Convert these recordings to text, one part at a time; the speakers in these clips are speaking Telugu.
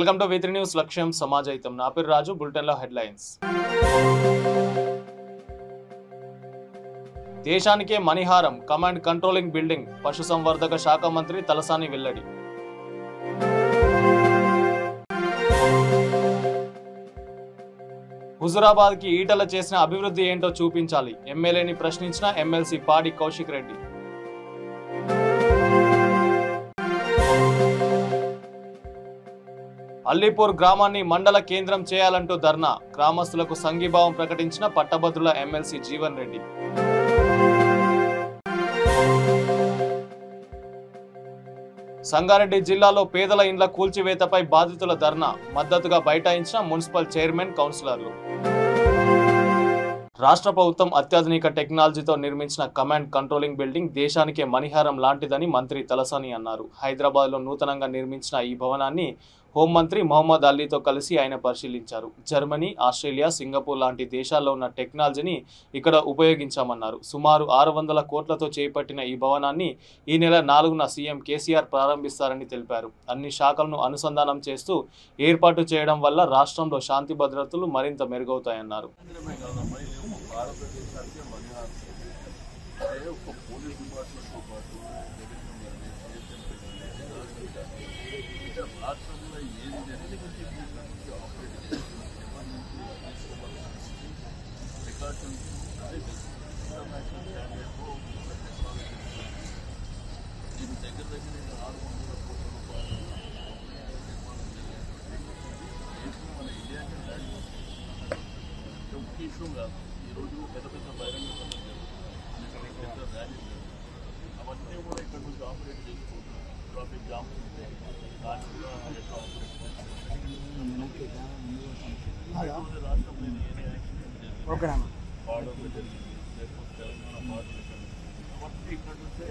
వెల్కమ్ టు V3 న్యూస్ లక్ష్యం సమాజైతం. నా పేరు రాజు. బులెటిన్ లో హెడ్లైన్స్. దేశానికే మణిహారం కమాండ్ కంట్రోలింగ్ బిల్డింగ్ పశుసంవర్ధక శాఖ మంత్రి తలసాని వెల్లడి. హుజురాబాద్ కి ఈటల చేసిన అభివృద్ధి ఏంటో చూపించాలి. ఎమ్మెల్యేని ప్రశ్నించిన ఎమ్మెల్సీ పాడి కౌశిక్ రెడ్డి. అల్లీపూర్ గ్రామాన్ని మండల కేంద్రం చేయాలంటూ ధర్నా. గ్రామస్తులకు సంఘీభావం ప్రకటించిన పట్టభద్రుల ఎమ్మెల్సీ జీవన్ రెడ్డి. సంగారెడ్డి జిల్లాలో పేదల ఇండ్ల కూల్చివేతపై బాధితుల ధర్నా. మద్దతుగా బైఠాయించిన మున్సిపల్ చైర్మన్, కౌన్సిలర్లు. రాష్ట్ర ప్రభుత్వం అత్యాధునిక టెక్నాలజీతో నిర్మించిన కమాండ్ కంట్రోలింగ్ బిల్డింగ్ దేశానికే మణిహారం లాంటిదని మంత్రి తలసాని అన్నారు. హైదరాబాద్లో నూతనంగా నిర్మించిన ఈ భవనాన్ని హోంమంత్రి మహమ్మద్ అలీతో కలిసి ఆయన పరిశీలించారు. జర్మనీ, ఆస్ట్రేలియా, సింగపూర్ లాంటి దేశాల్లో ఉన్న టెక్నాలజీని ఇక్కడ ఉపయోగించామన్నారు. సుమారు 600 కోట్లతో చేపట్టిన ఈ భవనాన్ని ఈ నెల 4న సీఎం కేసీఆర్ ప్రారంభిస్తారని తెలిపారు. అన్ని శాఖలను అనుసంధానం చేస్తూ ఏర్పాటు చేయడం వల్ల రాష్ట్రంలో శాంతి భద్రతలు మరింత మెరుగవుతాయన్నారు. ఈరోజు పెద్ద పెద్ద బహిరంగ అవన్నీ కూడా ఇక్కడ నుంచి ఆపరేట్ చేసుకుంటున్నాం. ట్రాఫిక్ జామ్ ఉంటే దాన్ని కూడా ఎట్లా ఆపరేట్ రాష్ట్రంలో ఏనే యాక్సిడెంట్ బార్డర్లో జరిగింది, లేకపోతే తెలంగాణ బార్డర్లో జరిగింది. కాబట్టి ఇక్కడ నుంచే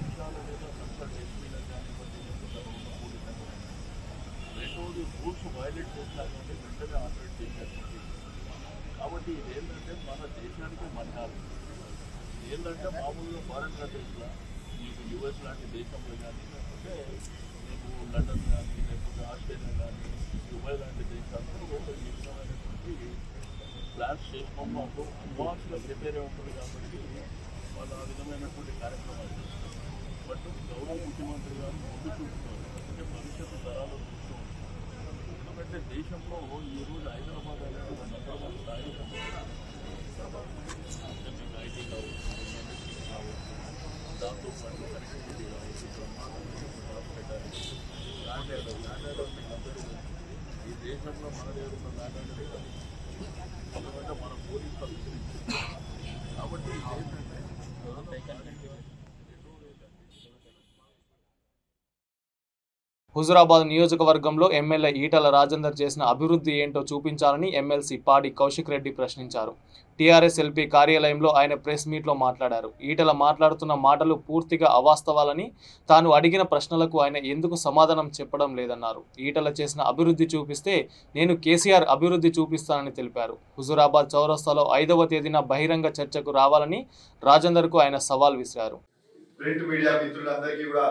విషయాల మీద కన్సల్ట్ ఎస్పీలో కానీ రెండవది రూల్స్ వైలేట్ చేసినా కానీ వెంటనే ఆపరేట్ చేసినటువంటి. కాబట్టి ఇదేంటంటే మన దేశానికి మణిహారం. ఏంటంటే మామూలుగా ఫారెన్ కంట్రీస్లో మీకు యూఎస్ లాంటి దేశంలో కానీ, లేకపోతే మీకు లండన్ కానీ, లేకపోతే ఆస్ట్రేలియా కానీ, దుబాయ్ లాంటి దేశాల్లో ఈ విధమైనటువంటి ప్లాన్స్ చేసినప్పుడు అప్పుడు అడ్వాన్స్గా ప్రిపేర్ అయి ఉంటుంది. కాబట్టి వాళ్ళు ఆ విధమైనటువంటి కార్యక్రమాలు చేస్తారు. బట్ గౌరవ ముఖ్యమంత్రి గారు ముందు చూపుతున్నారు. అంటే భవిష్యత్తు తరాలు చూస్తూ ఉంటారు. ఎందుకంటే దేశంలో ఈరోజు హైదరాబాద్ అనేది ఒక నగరం స్థాయి మీకు ఐటీ కావచ్చు, ఇండస్ట్రీ కావచ్చు, దాంతోపాటు కనెక్టివిటీ కావచ్చు, హాస్పిటాలిటీ, ల్యాండ్ ఆర్డర్ మీకు అందరూ ఈ దేశంలో మన దగ్గర ఉన్న ల్యాండ్ ఆర్డర్ కాదు. ఎందుకంటే మన పోలీసులు విస్తరించారు. కాబట్టి ఏంటంటే హుజురాబాద్ నియోజకవర్గంలో ఎమ్మెల్యే ఈటల రాజేందర్ చేసిన అభివృద్ధి ఏంటో చూపించాలని ఎమ్మెల్సీ పాడి కౌశిక్ రెడ్డి ప్రశ్నించారు. టీఆర్ఎస్ ఎల్పీ కార్యాలయంలో ఆయన ప్రెస్ మీట్లో మాట్లాడారు. ఈటల మాట్లాడుతున్న మాటలు పూర్తిగా అవాస్తవాలని, తాను అడిగిన ప్రశ్నలకు ఆయన ఎందుకు సమాధానం చెప్పడం లేదన్నారు. ఈటల చేసిన అభివృద్ధి చూపిస్తే నేను కేసీఆర్ అభివృద్ధి చూపిస్తానని తెలిపారు. హుజురాబాద్ చౌరస్తాలో 5వ తేదీన బహిరంగ చర్చకు రావాలని రాజేందర్కు ఆయన సవాల్ విసిరారు. ప్రింట్ మీడియా మిత్రులందరికీ కూడా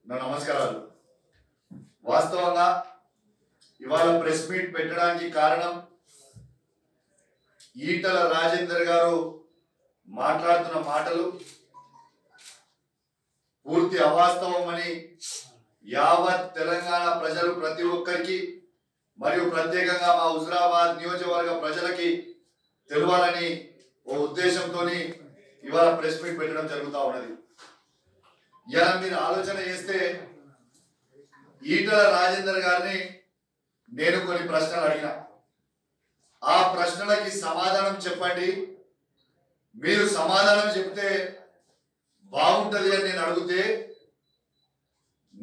నా నమస్కారాలు. వాస్తవంగా ఇవాళ ప్రెస్ మీట్ పెట్టడానికి కారణం ఈటల రాజేందర్ గారు మాట్లాడుతున్న మాటలు పూర్తి అవాస్తవమని యావత్ తెలంగాణ ప్రజలు ప్రతి ఒక్కరికి మరియు ప్రత్యేకంగా మా హుజురాబాద్ నియోజకవర్గ ప్రజలకి తెలవాలని ఓ ఉద్దేశంతో ఇవాళ ప్రెస్ మీట్ పెట్టడం జరుగుతూ ఉన్నది. ఇలా మీరు ఆలోచన చేస్తే ఈటల రాజేందర్ గారిని నేను కొన్ని ప్రశ్నలు అడిగిన, ఆ ప్రశ్నలకి సమాధానం చెప్పండి, మీరు సమాధానం చెప్తే బాగుంటది అని నేను అడిగితే,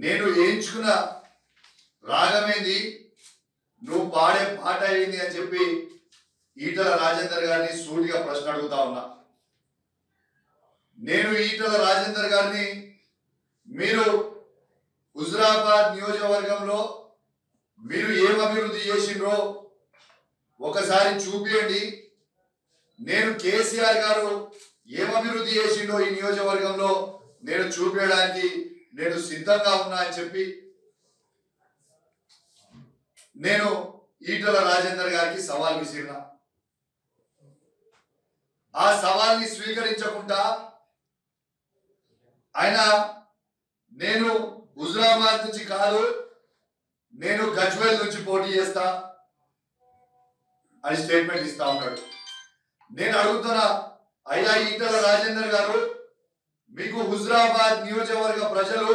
నేను ఎంచుకున్న రాగమేంది, నువ్వు పాడే పాట అయింది అని చెప్పి ఈటల రాజేందర్ గారిని సూటిగా ప్రశ్న అడుగుతా ఉన్నా. నేను ఈటల రాజేందర్ గారిని మీరు హుజురాబాద్ నియోజకవర్గంలో మీరు ఏం అభివృద్ధి చేసిండ్రో ఒకసారి చూపియండి. నేను కేసీఆర్ గారు ఏం అభివృద్ధి చేసిండో ఈ నియోజకవర్గంలో నేను చూపించడానికి నేను సిద్ధంగా ఉన్నా అని చెప్పి నేను ఈటల రాజేందర్ గారికి సవాల్ విసిరినా. ఆ సవాల్ని స్వీకరించకుండా ఆయన నేను హుజురాబాద్ నుంచి కాదు, నేను గజ్వేల్ నుంచి పోటీ చేస్తా అని స్టేట్మెంట్ ఇస్తా ఉన్నాడు. నేను అడుగుతున్నా, అయ్యా ఈటల రాజేందర్ గారు, మీకు హుజురాబాద్ నియోజకవర్గ ప్రజలు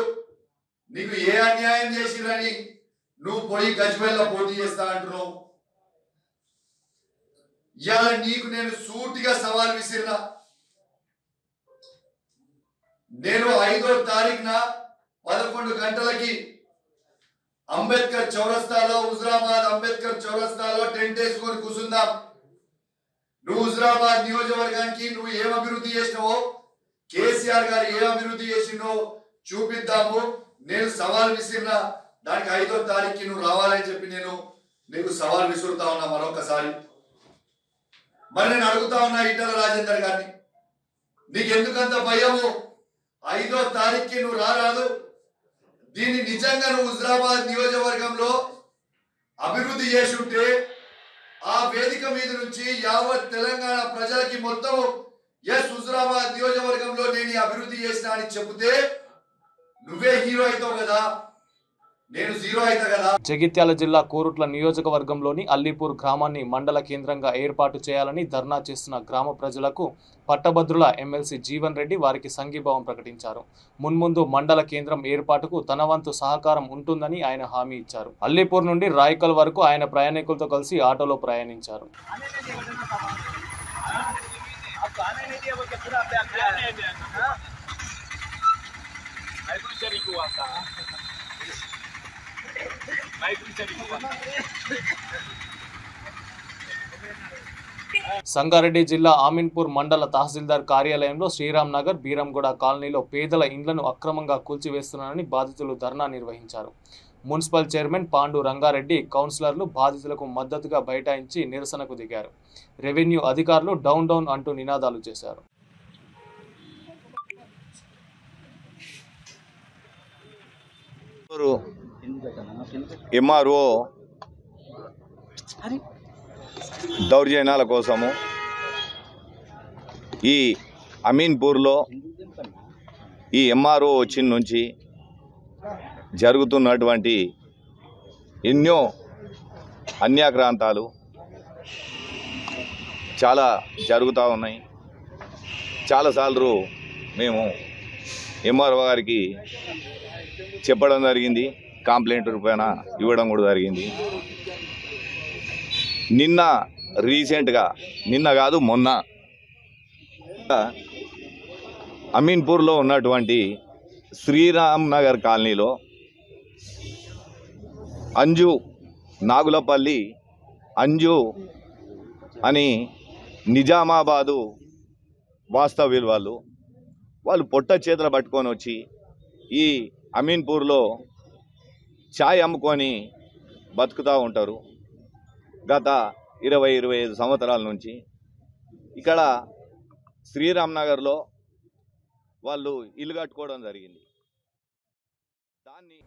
నీకు ఏ అన్యాయం చేసిరని నువ్వు పోయి గజ్వేల్లో పోటీ చేస్తా అంటున్నావు? ఇవాళ నీకు నేను సూటిగా సవాల్ విసిరినా. నేను 5వ తారీఖున 11 గంటలకి అంబేద్కర్ చౌరస్తాలో, హుజురాబాద్ అంబేద్కర్ చౌరస్తాలో టెంట్ వేసుకొని కూర్చుందాం. నువ్వు హుజురాబాద్ నియోజకవర్గానికి నువ్వు ఏం అభివృద్ధి చేసినావో, కేసీఆర్ గారు ఏం అభివృద్ధి చేసినో చూపిద్దాము. నేను సవాల్ విసిరినా. దానికి 5వ తారీఖుకి నువ్వు రావాలని చెప్పి నేను నీకు సవాల్ విసురుతా ఉన్నా మరొకసారి. మరి నేను అడుగుతా ఉన్నా ఈటల రాజేందర్ గారిని, నీకెందుకంత భయము? 5వ తారీఖుకి నువ్వు రారాదు. దీన్ని నిజంగా నువ్వు హుజురాబాద్ నియోజకవర్గంలో అభివృద్ధి చేసి ఉంటే ఆ వేదిక మీద నుంచి యావత్ తెలంగాణ ప్రజలకి మొత్తం ఎస్ హుజురాబాద్ నియోజకవర్గంలో నేను అభివృద్ధి చేసిన అని చెబితే నువ్వే హీరో అవుతావు కదా, నేను జీరో అవుతా కదా. జగిత్యాల జిల్లా కోరుట్ల నియోజకవర్గంలోని అల్లీపూర్ గ్రామాన్ని మండల కేంద్రంగా ఏర్పాటు చేయాలని ధర్నా చేస్తున్న గ్రామ ప్రజలకు పట్టభద్రుల ఎమ్మెల్సీ జీవన్ రెడ్డి వారికి సంఘీభావం ప్రకటించారు. మున్ముందు మండల కేంద్రం ఏర్పాటుకు తన వంతు సహకారం ఉంటుందని ఆయన హామీ ఇచ్చారు. అల్లీపూర్ నుండి రాయకల్ వరకు ఆయన ప్రయాణికులతో కలిసి ఆటోలో ప్రయాణించారు. సంగారెడ్డి జిల్లా ఆమీన్పూర్ మండల తహసీల్దార్ కార్యాలయంలో శ్రీరామ్ నగర్, బీరంగూడ కాలనీలో పేదల ఇండ్లను అక్రమంగా కూల్చివేస్తున్నారని బాధితులు ధర్నా నిర్వహించారు. మున్సిపల్ చైర్మన్ పాండు రంగారెడ్డి, కౌన్సిలర్లు బాధితులకు మద్దతుగా బైఠాయించి నిరసనకు దిగారు. రెవెన్యూ అధికారులు డౌన్ డౌన్ అంటూ నినాదాలు చేశారు. ఎంఆర్ఓ దౌర్జన్యాల కోసము ఈ అమీన్పూర్లో ఈ ఎంఆర్ఓ వచ్చిన నుంచి జరుగుతున్నటువంటి ఎన్నో అన్యాక్రాంతాలు చాలా జరుగుతూ ఉన్నాయి. చాలాసార్లు మేము ఎంఆర్ఓ గారికి చెప్పడం జరిగింది, కంప్లైంట్ రూపాయన ఇవ్వడం కూడా జరిగింది. నిన్న రీసెంట్గా, నిన్న కాదు మొన్న, అమీన్పూర్లో ఉన్నటువంటి శ్రీరామ్ నగర్ కాలనీలో అంజు నాగులపల్లి అంజు అని నిజామాబాదు వాస్తవ్యులు వాళ్ళు పొట్ట చేతులు పట్టుకొని వచ్చి ఈ అమీన్పూర్లో ఛాయ్ అమ్ముకొని బతుకుతూ ఉంటారు. గత 20-25 సంవత్సరాల నుంచి ఇక్కడ శ్రీరామ్ నగర్లో వాళ్ళు ఇల్లు కట్టుకోవడం జరిగింది.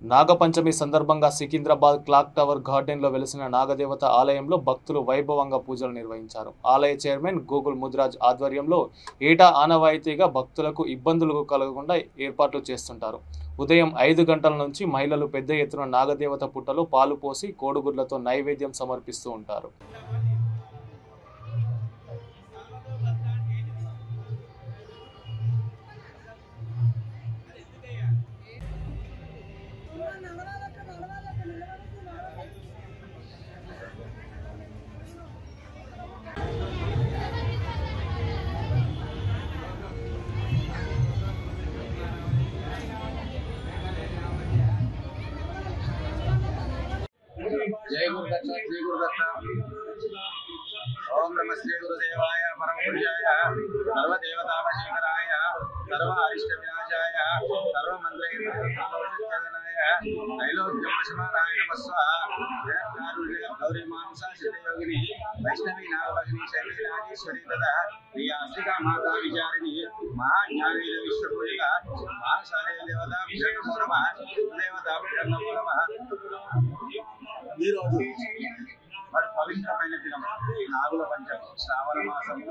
నాగపంచమి సందర్భంగా సికింద్రాబాద్ క్లాక్ టవర్ గార్డెన్లో వెలిసిన నాగదేవత ఆలయంలో భక్తులు వైభవంగా పూజలు నిర్వహించారు. ఆలయ చైర్మన్ గూగుల్ ముద్రాజ్ ఆధ్వర్యంలో ఏటా ఆనవాయితీగా భక్తులకు ఇబ్బందులు కలగకుండా ఏర్పాట్లు చేస్తుంటారు. ఉదయం 5 గంటల నుంచి మహిళలు పెద్ద ఎత్తున నాగదేవత పుట్టలో పాలు పోసి కోడిగుడ్లతో నైవేద్యం సమర్పిస్తూ ఉంటారు. जय गुरुदत्त श्री गुरुदत्त ओम नमः श्री गुरुदेवाय परम पूज्याय सर्वदेवतावशीकराय सर्व अरिष्ट विनाशाय सर्व मंत्रैर्मंत्रोच्चारणाय त्रैलोक्यमशमानाय नमः स्वाहा जगत्कारुण्य गौरी मानसा सिद्धयोगिनी वैष्णवी नागभगिनी शैलराजेश्वरी तथा प्रियास्तिका माता विचारिणी महाज्ञानी विश्वपूजिका महासारे देवता नमो नमः देवता नमो नमः ఈరోజు వాడు పవిత్రమైన దినం నాగుల పంచమి, శ్రావణ మాసము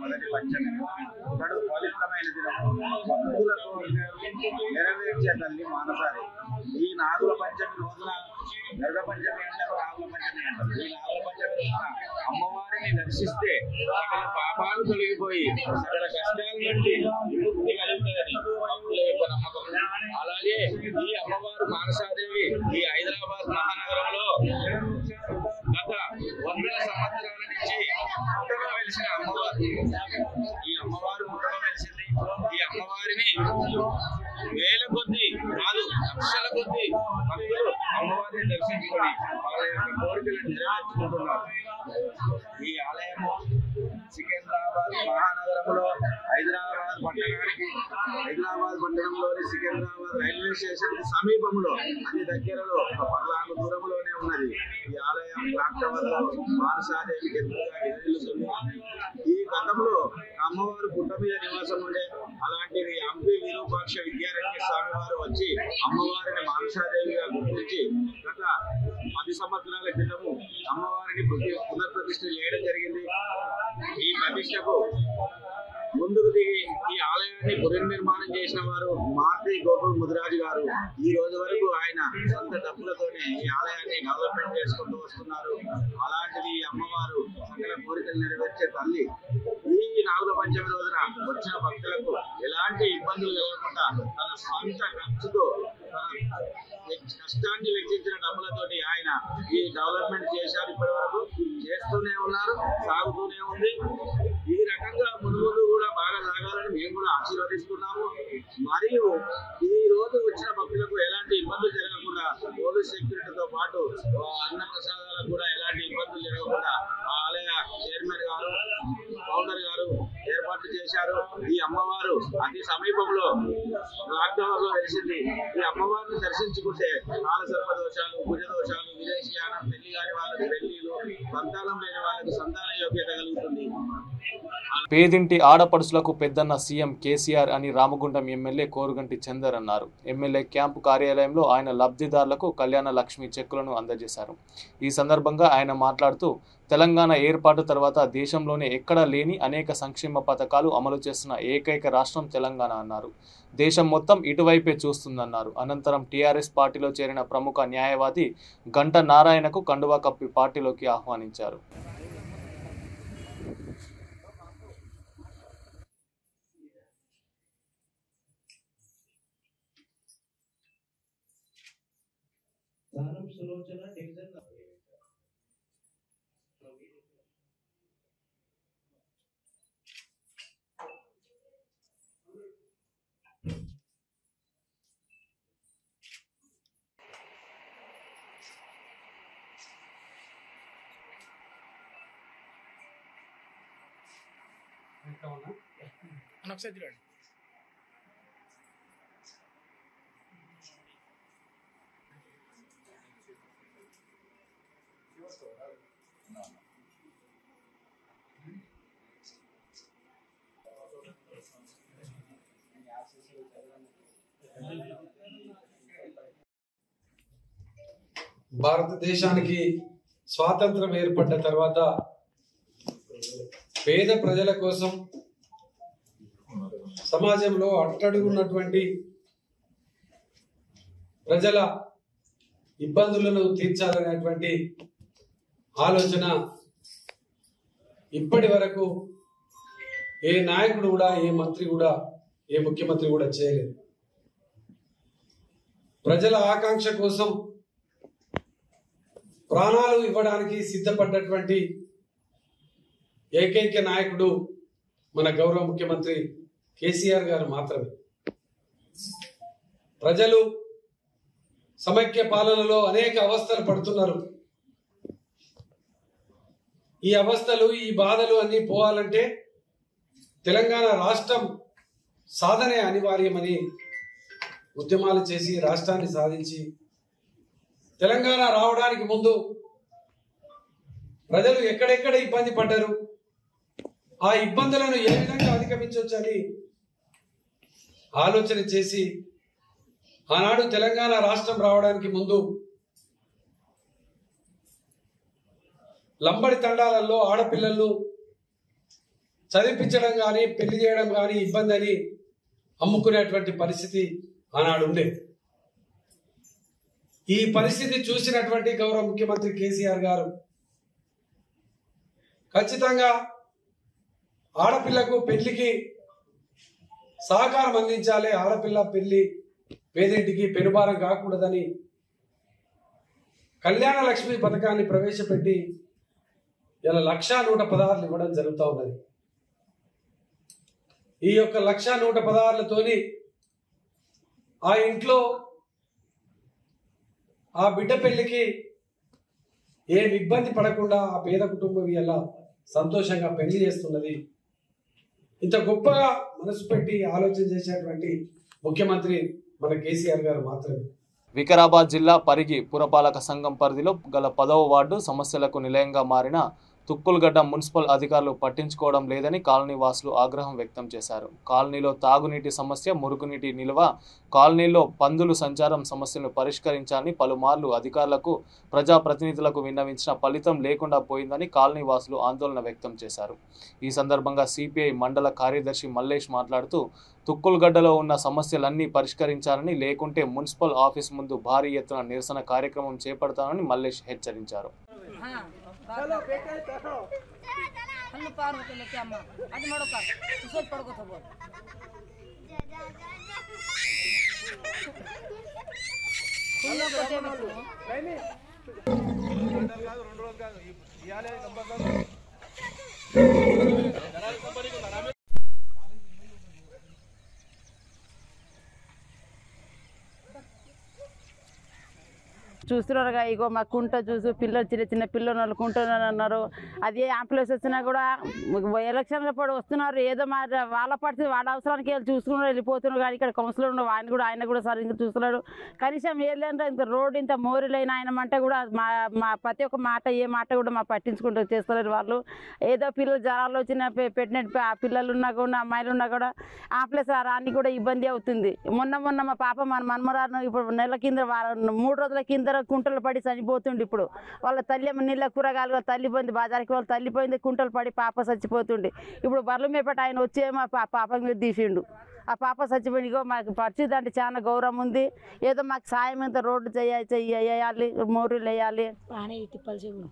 మొదటి పంచమి. వాడు పవిత్రమైన దినం భక్తులకు నెరవేర్చే తల్లి మానసారి. ఈ నాగుల పంచమి రోజున గరుడ పంచమి అంటారు, నాగుల పంచమి అంటారు. ఈ నాగుల పంచమి రోజున అమ్మవారిని దర్శిస్తే సకల పాపాలు తొలగిపోయి సకల కష్టాల నుండి విముక్తి కలుగుతుందని భక్తుల యొక్క నమ్మకం. అలాగే ఈ అమ్మవారు మానసాదేవి ఈ హైదరాబాద్ మహానగరంలో గత 100 సంవత్సరాల నుంచి పుట్టలో వెలిసిన అమ్మవారు. ఈ అమ్మవారు పుట్టలో వెలిసింది. ఈ అమ్మవారిని వేల కొద్ది కాదు లక్షల కొద్ది భక్తులు అమ్మవారిని దర్శించుకొని వాళ్ళ యొక్క కోరికలను నెరవేర్చుకుంటున్నారు. ఈ ఆలయము సికింద్రాబాద్ మహానగరంలో హైదరాబాద్ పట్టణంలోని సికింద్రాబాద్ రైల్వే స్టేషన్ సమీపంలో అతి దగ్గరలో 14 దూరంలోనే ఉన్నది. ఈ ఆలయం క్లాక్ టవర్ లో మానసాదేవికి ఎదురుగా వినిపిస్తుంది. ఈ గతంలో అమ్మవారు పుట్ట మీద నివాసం ఉండే. అలాంటిది హంపి విరూపాక్ష విద్యారణ్య స్వామి వారు వచ్చి అమ్మవారిని మానసాదేవిగా గుర్తించి గత 10 సంవత్సరాల క్రితము అమ్మవారిని పునర్ప్రతిష్ఠ చేయడం జరిగింది. ఈ ప్రతిష్టకు ముందుకు దిగి ఈ ఆలయాన్ని పునర్నిర్మాణం చేసిన వారు మారుతి గోకుల్ ముదిరాజు గారు. ఈ రోజు వరకు ఆయన సొంత డబ్బులతోనే ఈ ఆలయాన్ని డెవలప్మెంట్ చేసుకుంటూ వస్తున్నారు. అలాంటిది ఈ అమ్మవారు సకల కోరికలు నెరవేర్చే తల్లి. ఈ నాగుల పంచమి రోజున వచ్చిన భక్తులకు ఎలాంటి ఇబ్బందులు కలగకుండా తన సొంత ఖర్చుతో కష్టాన్ని వెచ్చించిన డబ్బులతోటి ఆయన ఈ డెవలప్మెంట్ చేశారు. ఇప్పటి వరకు చేస్తూనే ఉన్నారు, సాగుతూనే ఉంది. ఈ రకంగా ముందు కూడా బాగా సాగాలని మేము కూడా ఆశీర్వదిస్తున్నాము. మరియు ఈ రోజు వచ్చిన భక్తులకు ఎలాంటి ఇబ్బందులు జరగకుండా పోలీస్ సెక్యూరిటీతో పాటు అన్న ప్రసాదాలకు కూడా ఎలాంటి ఇబ్బందులు జరగకుండా ఆలయ చైర్మన్ గారు, ఫౌండర్ గారు ఏర్పాట్లు చేశారు. ఈ అమ్మవారు అతి సమీపంలో లాక్డౌన్ లో వెలిసింది. ఈ అమ్మవారిని దర్శించుకుంటే కాలసర్ప దోషాలు, భుజ దోషాలు, విదేశీయానం, పెళ్లి కాని వాళ్ళకి పెళ్లిలు, సంతానం లేని వాళ్ళకి సంతాన యోగ్యత కలుగుతుంది. పేదింటి ఆడపడుచులకు పెద్దన్న సీఎం కేసీఆర్ అని రామగుండం ఎమ్మెల్యే కోరుగంటి చందర్ అన్నారు. ఎమ్మెల్యే క్యాంపు కార్యాలయంలో ఆయన లబ్ధిదారులకు కళ్యాణ లక్ష్మి చెక్కులను అందజేశారు. ఈ సందర్భంగా ఆయన మాట్లాడుతూ తెలంగాణ ఏర్పాటు తర్వాత దేశంలోనే ఎక్కడా లేని అనేక సంక్షేమ పథకాలు అమలు చేస్తున్న ఏకైక రాష్ట్రం తెలంగాణ అన్నారు. దేశం మొత్తం ఇటువైపే చూస్తుందన్నారు. అనంతరం టీఆర్ఎస్ పార్టీలో చేరిన ప్రముఖ న్యాయవాది గంట నారాయణకు కండువా కప్పి పార్టీలోకి ఆహ్వానించారు. భారతదేశానికి స్వాతంత్రం ఏర్పడ్డ తర్వాత పేద ప్రజల కోసం సమాజంలో అట్టడుగున్నటువంటి ప్రజల ఇబ్బందులను తీర్చాలనేటువంటి ఆలోచన ఇప్పటి వరకు ఏ నాయకుడు కూడా, ఏ మంత్రి కూడా, ఏ ముఖ్యమంత్రి కూడా చేయలేదు. ప్రజల ఆకాంక్ష కోసం ప్రాణాలు ఇవ్వడానికి సిద్ధపడ్డటువంటి ఏకైక నాయకుడు మన గౌరవ ముఖ్యమంత్రి కేసీఆర్ గారు మాత్రమే. ప్రజలు సమైక్య పాలనలో అనేక అవస్థలు పడుతున్నారు. ఈ అవస్థలు, ఈ బాధలు అన్ని పోవాలంటే తెలంగాణ రాష్ట్రం సాధనే అనివార్యమని ఉద్యమాలు చేసి రాష్ట్రాన్ని సాధించి తెలంగాణ రావడానికి ముందు ప్రజలు ఎక్కడెక్కడ ఇబ్బంది పడ్డారు, ఆ ఇబ్బందులను ఏ విధంగా అధిగమించవచ్చని ఆలోచన చేసి ఆనాడు తెలంగాణ రాష్ట్రం రావడానికి ముందు లంబడి తండాలలో ఆడపిల్లలను చదివించడం కానీ పెళ్లి చేయడం కానీ ఇబ్బంది అని అమ్ముకునేటువంటి పరిస్థితి ఆనాడు ఉండే. ఈ పరిస్థితి చూసినటువంటి గౌరవ ముఖ్యమంత్రి కేసీఆర్ గారు ఖచ్చితంగా ఆడపిల్లకు పెళ్లికి సహకారం అందించాలి, ఆడపిల్ల పెళ్లి పేదింటికి పెనుభారం కాకూడదని కళ్యాణ లక్ష్మి పథకాన్ని ప్రవేశపెట్టి ఇలా 1,116 ఇవ్వడం జరుగుతూ ఉన్నది. ఈ యొక్క 1,116తోని ఆ ఇంట్లో ఆ బిడ్డ పెళ్లికి ఏం ఇబ్బంది పడకుండా ఆ పేద కుటుంబం ఇలా సంతోషంగా పెళ్లి చేస్తున్నది. ఇంత గొప్పగా మనసు పెట్టి ఆలోచన చేసేటువంటి ముఖ్యమంత్రి మన కేసీఆర్ గారు మాత్రమే. వికారాబాద్ జిల్లా పరిగి పురపాలక సంఘం పరిధిలో గల 10వ వార్డు సమస్యలకు నిలయంగా మారిన తుక్కులగడ్డ మున్సిపల్ అధికారులు పట్టించుకోవడం లేదని కాలనీ వాసులు ఆగ్రహం వ్యక్తం చేశారు. కాలనీలో తాగునీటి సమస్య, మురుగునీటి నిల్వ, కాలనీలో పందులు సంచారం సమస్యలను పరిష్కరించాలని పలుమార్లు అధికారులకు, ప్రజాప్రతినిధులకు విన్నవించిన ఫలితం లేకుండా పోయిందని కాలనీ వాసులు ఆందోళన వ్యక్తం చేశారు. ఈ సందర్భంగా సిపిఐ మండల కార్యదర్శి మల్లేష్ మాట్లాడుతూ తుక్కులగడ్డలో ఉన్న సమస్యలన్నీ పరిష్కరించాలని, లేకుంటే మున్సిపల్ ఆఫీస్ ముందు భారీ ఎత్తున నిరసన కార్యక్రమం చేపడతానని మల్లేష్ హెచ్చరించారు. చూస్తున్నారుగా, ఇగో మా కుంట చూసు పిల్లలు చిన్న చిన్న పిల్లలు వాళ్ళకుంటున్నారు అన్నారు. అది అంబులెన్స్ వచ్చినా కూడా ఎలక్షన్ల పడి వస్తున్నారు, ఏదో మా వాళ్ళ పరిస్థితి వాళ్ళ అవసరానికి వెళ్ళి చూసుకున్నారు, వెళ్ళిపోతున్నారు. కానీ ఇక్కడ కౌన్సిలర్ ఉన్నాడు, ఆయన కూడా సరిగ్గా చూస్తున్నాడు. కనీసం ఏదంటే ఇంత రోడ్డు ఇంత మోరీలైన ఆయన అంటే కూడా మా ప్రతి ఒక్క మాట ఏ మాట కూడా మా పట్టించుకుంటూ చేస్తలేరు వాళ్ళు. ఏదో పిల్లలు జ్వరాలు వచ్చిన పెట్టినట్టు ఆ పిల్లలు ఉన్నా కూడా అమ్మాయిలు ఉన్నా కూడా అంబులెన్స్ రానికి కూడా ఇబ్బంది అవుతుంది. మొన్న మా పాప మన మన్మరాను ఇప్పుడు నెల కింద 3 రోజుల కింద కుంటలు పడి చనిపోతుండే. ఇప్పుడు వాళ్ళ తల్లి నీళ్ళ కూరగాయలు తల్లిపోయింది, బజార్కి వాళ్ళు తల్లిపోయింది, కుంటలు పడి పాప చచ్చిపోతుండే. ఇప్పుడు బర్రెల మేపట ఆయన వచ్చే మా పాప మీద తీసిండు, ఆ పాప చచ్చిపోయింది. ఇగో మాకు పరిస్థితి అంటే చాలా గౌరవం ఉంది. ఏదో మాకు సాయం ఎంత రోడ్డు వేయాలి, మోరీలు వేయాలి,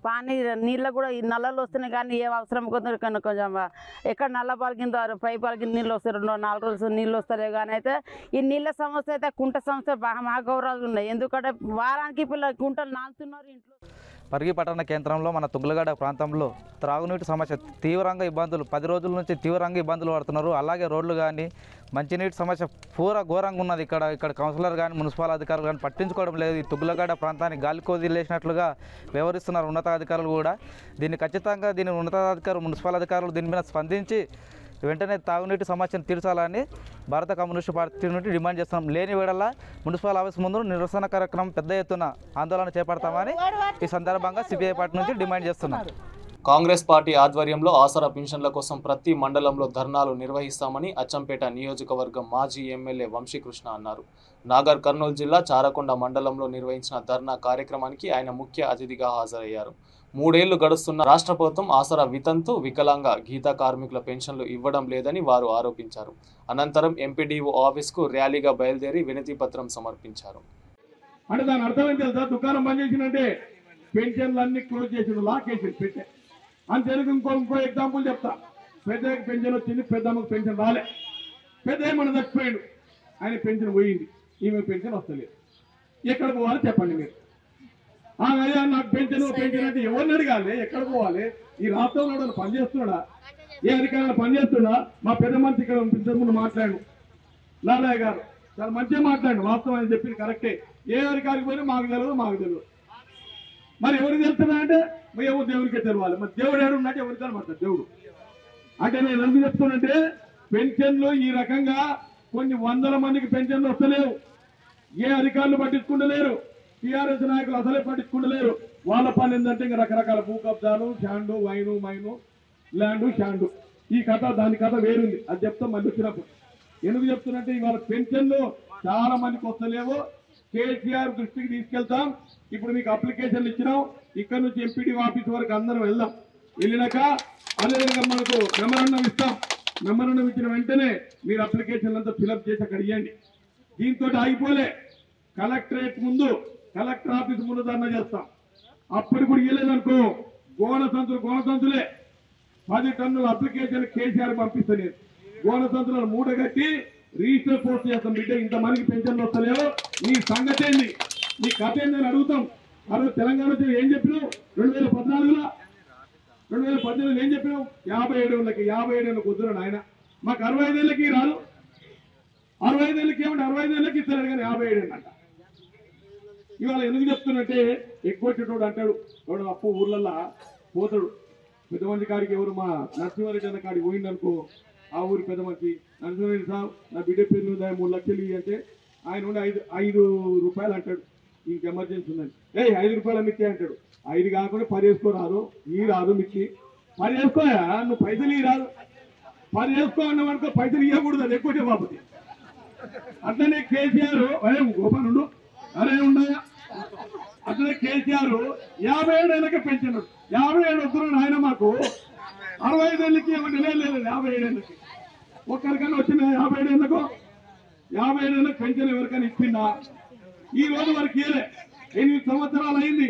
పానీ నీళ్ళు కూడా ఈ నల్లలు వస్తున్నాయి. కానీ ఏ అవసరం కొంచెం ఎక్కడ నల్ల పలికిందో పై పలికిన నీళ్ళు వస్తాయి, 2-4 రోజులు నీళ్ళు వస్తాయి. కానీ అయితే ఈ నీళ్ళ సమస్య అయితే కుంట సమస్య మా గౌరవాలు ఉన్నాయి. ఎందుకంటే వారానికి పిల్లలు కుంటలు నాలుతున్నారు ఇంట్లో. పరిగి పట్టణ కేంద్రంలో మన తుగ్లగడ్డ ప్రాంతంలో త్రాగునీటి సమస్య తీవ్రంగా ఇబ్బందులు 10 రోజుల నుంచి తీవ్రంగా ఇబ్బందులు పడుతున్నారు. అలాగే రోడ్లు కానీ మంచినీటి సమస్య పూర ఘోరంగా ఉన్నది. ఇక్కడ కౌన్సిలర్ కానీ మున్సిపల్ అధికారులు కానీ పట్టించుకోవడం లేదు. ఈ తుగ్లగడ్డ ప్రాంతాన్ని గాలికోదిలేసినట్లుగా వ్యవహరిస్తున్నారు ఉన్నతాధికారులు కూడా. దీన్ని ఉన్నతాధికారులు మున్సిపల్ అధికారులు దీని మీద స్పందించి వెంటనే తాగునీటి సమస్యను తీర్చాలని భారత కమ్యూనిస్టు పార్టీ నుండి డిమాండ్ చేస్తున్నాం. లేని వేళలా మున్సిపల్ ఆఫీస్ ముందు నిరసన కార్యక్రమం పెద్ద ఎత్తున ఆందోళన చేపడతామని ఈ సందర్భంగా సిపిఐ పార్టీ నుంచి డిమాండ్ చేస్తున్నారు. కాంగ్రెస్ పార్టీ ఆధ్వర్యంలో ఆసరా పింఛన్ల కోసం ప్రతి మండలంలో ధర్నాలు నిర్వహిస్తామని అచ్చంపేట నియోజకవర్గం మాజీ ఎమ్మెల్యే వంశీకృష్ణ అన్నారు. నాగర్ కర్నూలు జిల్లా చారకొండ మండలంలో నిర్వహించిన ధర్నా కార్యక్రమానికి ఆయన ముఖ్య అతిథిగా హాజరయ్యారు. 3 ఏళ్లు గడుస్తున్న రాష్ట్ర ప్రభుత్వం ఆసరా వితంతు, వికలాంగ, గీతా కార్మికుల పెన్షన్లు ఇవ్వడం లేదని వారు ఆరోపించారు. అనంతరం ఎంపీడీఓ ఆఫీస్కు ర్యాలీగా బయలుదేరి వినతి పత్రం సమర్పించారు. అంటే దాని అర్థం ఏం తెలుసా? దుకాణం బంద్ చేసినంటే పెన్షన్లు అన్ని క్లోజ్ చేసిండు, లాకేసి పెట్టే. అంతేందుకు ఇంకో ఎగ్జాంపుల్ చెప్తా. పెద్దకి పెన్షన్ వచ్చింది, పెద్దమ్మకు పెన్షన్ రాలే. పెద్ద ఏమన్నా చచ్చిపోయాడు, ఆయన పెన్షన్ పోయింది, ఈమె పెన్షన్ వస్తలేదు. ఎక్కడ పోవాలి చెప్పండి మీరు? అయ్యా నాకు పెన్షన్ అంటే ఎవరిని అడగాలి? ఎక్కడ పోవాలి? ఈ రాష్ట్రంలో పనిచేస్తున్నాడా? ఏ అధికారులు పనిచేస్తున్నా? మా పెద్ద మంత్రి ఇక్కడ ఇంతకు ముందు మాట్లాడు, లాలయ్య గారు చాలా మంచిగా మాట్లాడు, వాస్తవం అని చెప్పింది కరెక్టే. ఏ అధికారికి పోయినా మాకు తెలియదు. మరి ఎవరికి తెలుస్తున్నా అంటే ఎవరు దేవుడికే తెలవాలి. మరి దేవుడు ఎవరు ఉన్నట్టు ఎవరికి కనబడతాడు దేవుడు అంటే? నేను ఎందుకు చెప్తున్నంటే పెన్షన్లు ఈ రకంగా కొన్ని 100 మందికి పెన్షన్లు వస్తలేవు. ఏ అధికారులు పట్టించుకుంటలేరు, టీఆర్ఎస్ నాయకులు అసలే పట్టించుకుంటలేరు. వాళ్ళ పని ఏంటంటే ఇంకా రకరకాల భూ కబ్జాలు, షాండు, మైను, ల్యాండు, షాండు. ఈ కథ దాని కథ వేరుంది, అది చెప్తాం మళ్ళీ వచ్చినప్పుడు. ఎందుకు చెప్తున్నట్టే ఇవాళ పెన్షన్లు చాలా మందికి వస్తలేవు. కేసీఆర్ దృష్టికి తీసుకెళ్తాం. ఇప్పుడు మీకు అప్లికేషన్లు ఇచ్చినాం, ఇక్కడ నుంచి ఎంపీడీ ఆఫీస్ వరకు అందరం వెళ్దాం. వెళ్ళినాక అదేవిధంగా మనకు మెమరాండం ఇస్తాం. మెమరాండం ఇచ్చిన వెంటనే మీరు అప్లికేషన్లు అంతా ఫిలప్ చేసి అక్కడ ఇవ్వండి. దీంతో ఆగిపోలే, కలెక్టరేట్ ముందు కలెక్టర్ ఆఫీస్ ముందు ధర్నా చేస్తాం. అప్పుడు కూడా ఇవ్వలేదనుకో గోన సంతులే 10 టన్నుల అప్లికేషన్ కేసీఆర్ పంపిస్తాను. నేను గోన సంతులను మూటగట్టి రిజిస్టర్ పోస్ట్ చేస్తాం. బిడ్డ ఇంతమందికి పెన్షన్లు వస్తలేవు, నీ సంగతి ఏంది, నీ కథ ఏందని అడుగుతాం. అదే తెలంగాణ ఏం చెప్పినావు 2014లో 2018 ఏం చెప్పినావు? 57 ఏళ్ళకి వద్దురా నాయన, మాకు 65 ఏళ్ళకి రాదు. 65 ఏళ్ళకి ఏమంటే 65 ఏళ్ళకి ఇస్తలేడు కానీ 57 ఏళ్ళంట. ఇవాళ ఎందుకు చెప్తున్నట్టే ఎక్కువ వచ్చేటోడు అంటాడు వాడు అప్పు ఊర్లల్లో పోతాడు. పెద్ద మంది కాడికి ఎవరు మా నరసింహారెడ్డి అన్న కాడికి పోయిందనుకో, ఆ ఊరి పెద్ద మనిషి నరసింహారెడ్డి సార్ నా బిడ్డ పేరు 3 లక్షలు ఇవి అంటే ఆయన ఉండి 5 రూపాయలు అంటాడు. ఇంక ఎమర్జెన్సీ ఉందని 5 రూపాయలు మిక్కి అంటాడు. 5 కాకుండా 10 వేసుకోరాదు, ఈ రాదు మిక్కి 10 వేసుకోయా, నువ్వు పైసలు ఈ రాదు 10 వేసుకో అన్నావనుకో, పైసలు ఇవ్వకూడదు అది ఎక్కువ బాబుది. అట్లనే కేసీఆర్ గోపాల్ ఉండు అరే ఉండయా, అట్లనే కేసీఆర్ 57 ఏళ్ళకే పెంచాడు. 57 వస్తున్నాడు ఆయన, మాకు 65 ఏళ్ళకి ఏమంటే లేదు 57 ఏళ్ళకి ఒక్కరికన్నా వచ్చిన 57 ఏళ్ళకు 57 ఏళ్ళకి పెన్షన్ ఎవరికైనా ఇచ్చిందా? ఈ రోజు వరకు ఇయలే. 8 సంవత్సరాలు అయింది.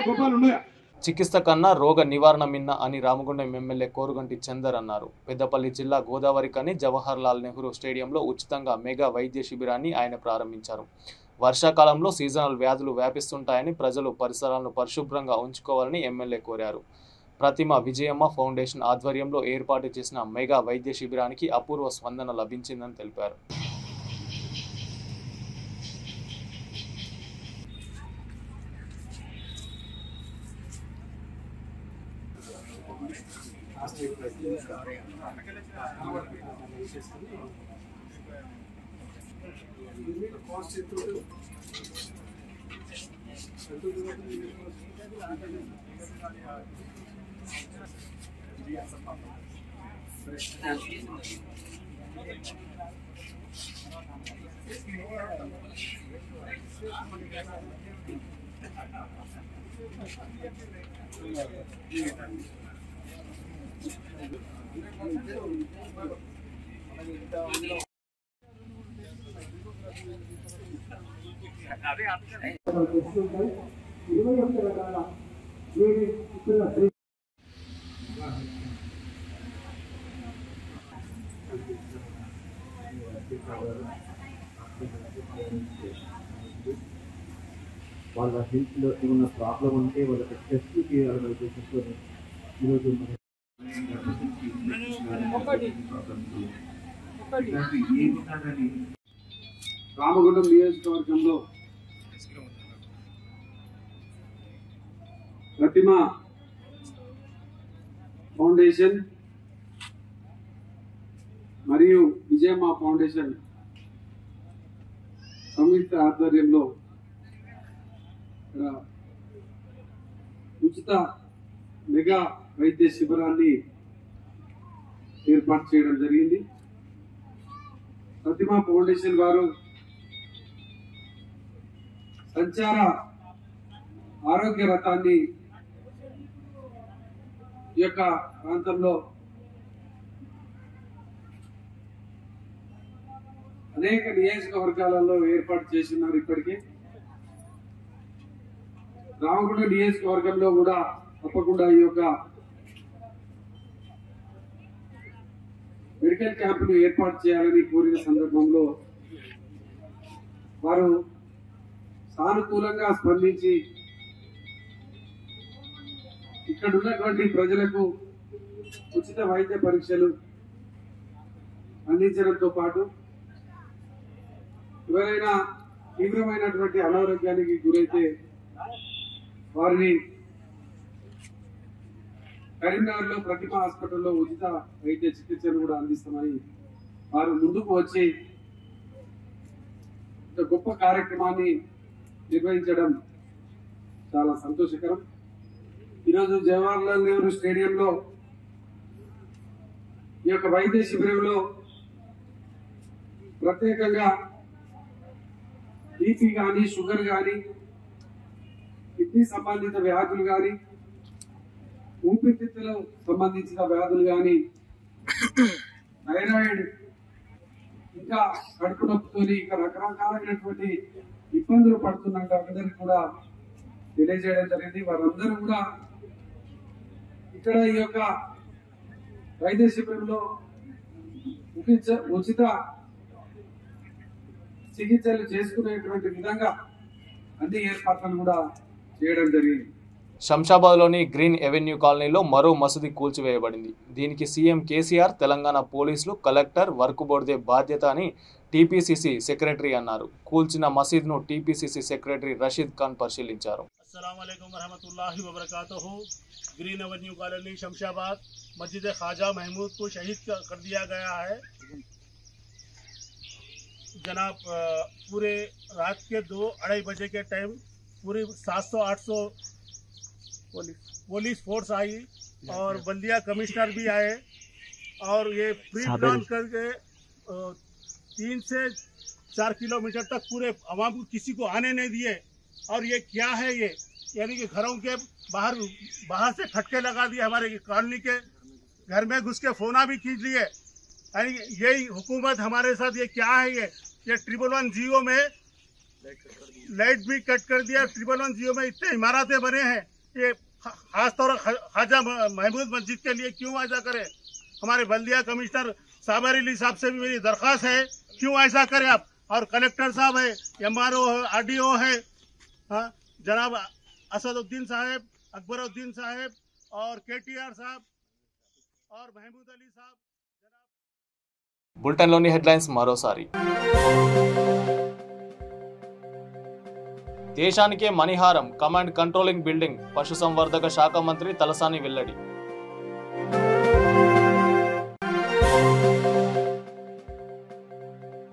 గోపాల్ ఉన్నాయా? చికిత్స కన్నా రోగ నివారణ మిన్న అని రామగుండం ఎమ్మెల్యే కోరుగంటి చందర్ అన్నారు. పెద్దపల్లి జిల్లా గోదావరికని జవహర్ లాల్ నెహ్రూ స్టేడియంలో ఉచితంగా మెగా వైద్య శిబిరాన్ని ఆయన ప్రారంభించారు. వర్షాకాలంలో సీజనల్ వ్యాధులు వ్యాపిస్తుంటాయని ప్రజలు పరిసరాలను పరిశుభ్రంగా ఉంచుకోవాలని ఎమ్మెల్యే కోరారు. ప్రతిమ విజయమ్మ ఫౌండేషన్ ఆధ్వర్యంలో ఏర్పాటు చేసిన మెగా వైద్య శిబిరానికి అపూర్వ స్పందన లభించిందని తెలిపారు. వాళ్ళ హెల్త్లో ఏమన్నా ప్రాబ్లం ఉంటే వాళ్ళకి టెస్ట్ చేయాలని ఉద్దేశంతో ఈరోజు రామగుండం నియోజకవర్గంలో ప్రతిమ ఫౌండేషన్ మరియు విజయమ్మ ఫౌండేషన్ సంయుక్త ఆధ్వర్యంలో ఉచిత మెగా వైద్య శిబిరాన్ని ఏర్పాటు చేయడం జరిగింది. ప్రతిమ ఫౌండేషన్ వారు సంచార ఆరోగ్య రథాన్ని ఈ యొక్క ప్రాంతంలో అనేక నియోజకవర్గాలలో ఏర్పాటు చేస్తున్నారు. ఇప్పటికే రామగుండం నియోజకవర్గంలో కూడా తప్పకుండా ఈ యొక్క మెడికల్ క్యాంపును ఏర్పాటు చేయాలని కోరిన సందర్భంలో వారు సానుకూలంగా స్పందించి ఇక్కడ ఉన్నటువంటి ప్రజలకు ఉచిత వైద్య పరీక్షలు అందించడంతో పాటు ఎవరైనా తీవ్రమైనటువంటి అనారోగ్యానికి గురైతే వారిని కరీంనగర్లో ప్రతిమ హాస్పిటల్లో ఉచిత వైద్య చికిత్సను కూడా అందిస్తామని వారు ముందుకు వచ్చి గొప్ప కార్యక్రమాన్ని నిర్వహించడం చాలా సంతోషకరం. ఈరోజు జవహర్ లాల్ నెహ్రూ స్టేడియంలో ఈ యొక్క వైద్య శిబిరంలో ప్రత్యేకంగా బీపీ కానీ షుగర్ కానీ కిడ్నీ సంబంధిత వ్యాధులు కానీ ఊపిరితిత్తులకు సంబంధించిన వ్యాధులు కానీ థైరాయిడ్ ఇంకా కడుపు నొప్పితోని ఇంకా రకరకాలైనటువంటి ఇబ్బందులు పడుతున్నట్టు అందరికి కూడా తెలియజేయడం జరిగింది. వారందరూ కూడా ఇక్కడ ఈ యొక్క వైద్య శిబిరంలో ఉచిత చికిత్సలు చేసుకునేటువంటి విధంగా అన్ని ఏర్పాట్లను కూడా చేయడం జరిగింది. శంషాబాద్లోని గ్రీన్ ఎవెన్యూ కాలనీలో మరో మసీదు కూల్చివేయబడింది. దీనికి సీఎం కేసీఆర్, తెలంగాణ పోలీసులు, కలెక్టర్, వర్క్ బోర్డుదే బాధ్యత అని టీపీసీసీ సెక్రటరీ అన్నారు. కూల్చిన మసీదును టీపీసీసీ సెక్రటరీ రషీద్ ఖాన్ పరిశీలించారు. अस्सलाम वालेकुम रहमतुल्लाहि व बरकातहू। ग्रीन एवेन्यू कॉलोनी शमशाबाद मस्जिद ख्वाजा महमूद को शहीद कर दिया गया है। जनाब पूरे रात के 2-2:30 बजे के टाइम पूरी 700-800 पुलिस फोर्स आई और बल्दिया कमिश्नर भी आए और ये प्री प्लान करके 3 से 4 किलोमीटर तक पूरे आवाम को किसी को आने नहीं दिए। और ये क्या है, ये यानी कि घरों के बाहर से फटके लगा दिए, हमारे कॉलोनी के घर में घुस के फोना भी खींच लिए। यानी यही हुकूमत हमारे साथ ये क्या है, ये 111 जियो में लाइट भी कट कर दिया। 111 जियो में इतने इमारतें बने हैं, ये खासतौर ख्वाजा महमूद मस्जिद के लिए क्यों ऐसा करे। हमारे बल्दिया कमिश्नर साबर अली साहब से भी मेरी दरख्वास्त है, क्यों ऐसा करें आप। और कलेक्टर साहब है, MRO है, RDO है, हाँ जनाब असदुद्दीन साहब, अकबरुद्दीन साहब और KTR साहब और महमूद अली साहब। బులెటిన్లోని హెడ్లైన్స్ మరోసారి. దేశానికే మణిహారం కమాండ్ కంట్రోలింగ్ బిల్డింగ్ పశుసంవర్ధక శాఖ మంత్రి తలసాని వెల్లడి.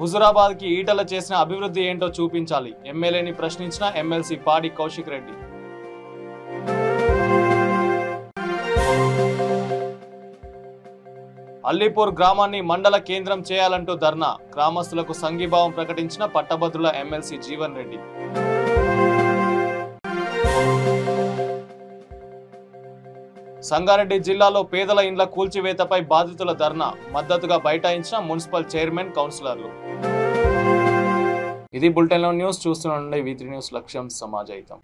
హుజురాబాద్ కి ఈటల చేసిన అభివృద్ధి ఏంటో చూపించాలి, ఎమ్మెల్యేని ప్రశ్నించిన ఎమ్మెల్సీ పాడి కౌశిక్ రెడ్డి. అల్లీపూర్ గ్రామాన్ని మండల కేంద్రం చేయాలంటూ ధర్నా, గ్రామస్తులకు సంఘీభావం ప్రకటించిన పట్టభద్రుల ఎమ్మెల్సీ జీవన్ రెడ్డి. సంగారెడ్డి జిల్లాలో పేదల ఇండ్ల కూల్చివేతపై బాధితుల ధర్నా, మద్దతుగా బైఠాయించిన మున్సిపల్ చైర్మన్, కౌన్సిలర్లు. ఇది బులెటిన్లో న్యూస్. చూస్తుండండి V3 న్యూస్, లక్ష్యం సమాజహితం.